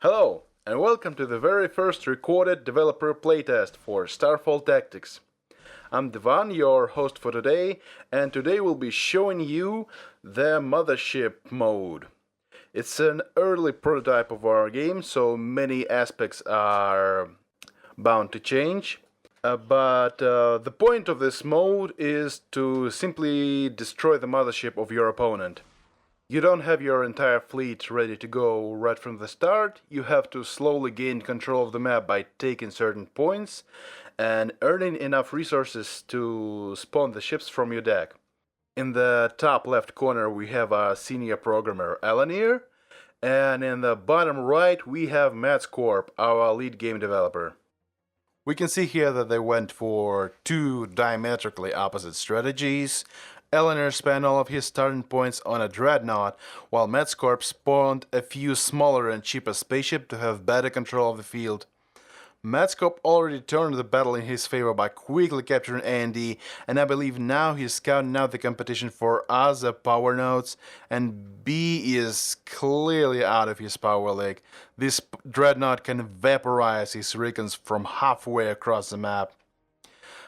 Hello, and welcome to the very first recorded developer playtest for Starfall Tactics. I'm Devan, your host for today, and today we'll be showing you the Mothership mode. It's an early prototype of our game, so many aspects are bound to change. But the point of this mode is to simply destroy the mothership of your opponent. You don't have your entire fleet ready to go right from the start. You have to slowly gain control of the map by taking certain points and earning enough resources to spawn the ships from your deck. In the top left corner we have our senior programmer Alanir, and in the bottom right we have Matscorp, our lead game developer. We can see here that they went for two diametrically opposite strategies. Eleanor spent all of his starting points on a dreadnought, while Matscorp spawned a few smaller and cheaper spaceships to have better control of the field. Matscorp already turned the battle in his favor by quickly capturing A&D, and I believe now he's scouting out the competition for other power nodes, and B is clearly out of his power league. This dreadnought can vaporize his recons from halfway across the map.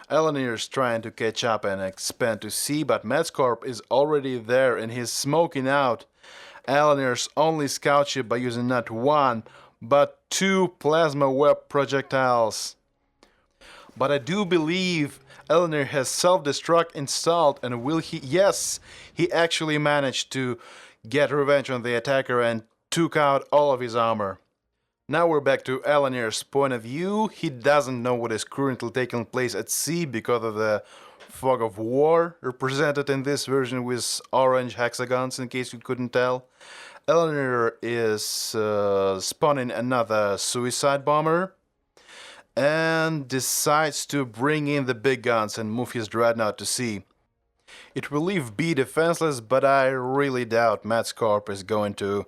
Eleanor is trying to catch up and expand to C, but Matscorp is already there and he's smoking out Eleanor's only scout ship by using not one, but two plasma web projectiles. But I do believe Eleanor has self-destruct installed, and will he? Yes, he actually managed to get revenge on the attacker and took out all of his armor. Now we're back to Eleanor's point of view. He doesn't know what is currently taking place at sea because of the fog of war, represented in this version with orange hexagons, in case you couldn't tell. Eleanor is spawning another suicide bomber and decides to bring in the big guns and move his dreadnought to sea. It will leave B defenseless, but I really doubt Matscorp is going to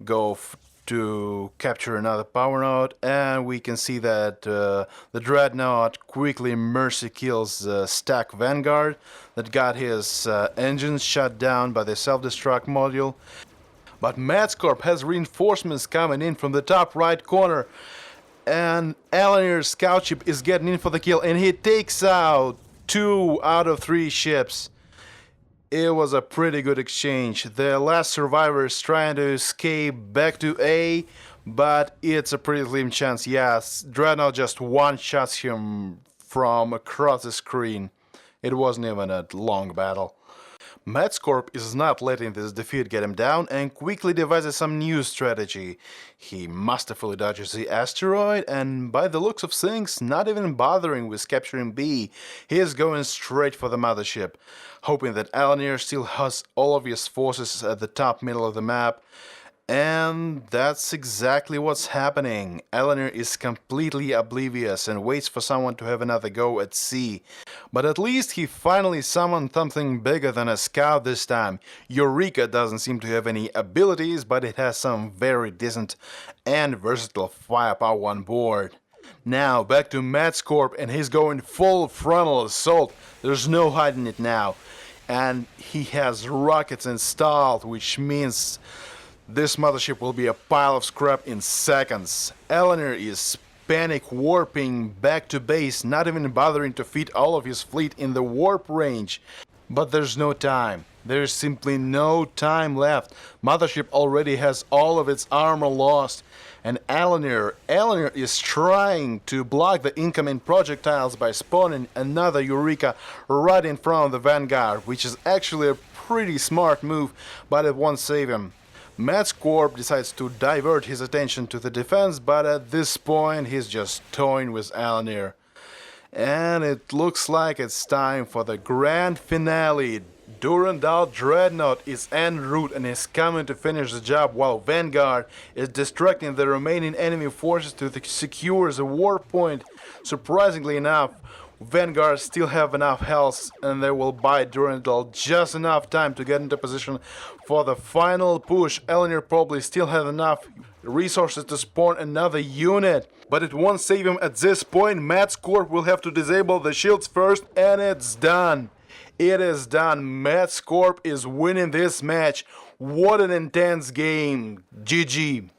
go to capture another power node, and we can see that the dreadnought quickly mercy kills the stack Vanguard that got his engines shut down by the self-destruct module. But Matscorp has reinforcements coming in from the top right corner, and Eleanor's scout ship is getting in for the kill, and he takes out 2 out of 3 ships. It was a pretty good exchange. The last survivor is trying to escape back to A, but it's a pretty slim chance. Yes, Dreadnought just one-shots him from across the screen. It wasn't even a long battle. Matscorp is not letting this defeat get him down and quickly devises some new strategy. He masterfully dodges the asteroid and, by the looks of things, not even bothering with capturing B, he is going straight for the mothership, hoping that Eleanor still has all of his forces at the top middle of the map. And that's exactly what's happening. Eleanor is completely oblivious and waits for someone to have another go at C. But at least he finally summoned something bigger than a scout this time. Eureka doesn't seem to have any abilities, but it has some very decent and versatile firepower on board. Now back to Matscorp, and he's going full frontal assault. There's no hiding it now. And he has rockets installed, which means this mothership will be a pile of scrap in seconds. Eleanor is panic warping back to base, not even bothering to fit all of his fleet in the warp range. But there's no time. There's simply no time left. Mothership already has all of its armor lost. And Eleanor is trying to block the incoming projectiles by spawning another Eureka right in front of the Vanguard, which is actually a pretty smart move, but it won't save him. Matscorp decides to divert his attention to the defense, but at this point he's just toying with Eleanor. And it looks like it's time for the grand finale. Durandal Dreadnought is en route and is coming to finish the job, while Vanguard is distracting the remaining enemy forces to secure the warp point. Surprisingly enough, Vanguard still have enough health, and they will buy Durandal just enough time to get into position for the final push. Eleanor probably still has enough resources to spawn another unit, but it won't save him at this point. Matscorp will have to disable the shields first, and it's done. It is done. Matscorp is winning this match. What an intense game. GG.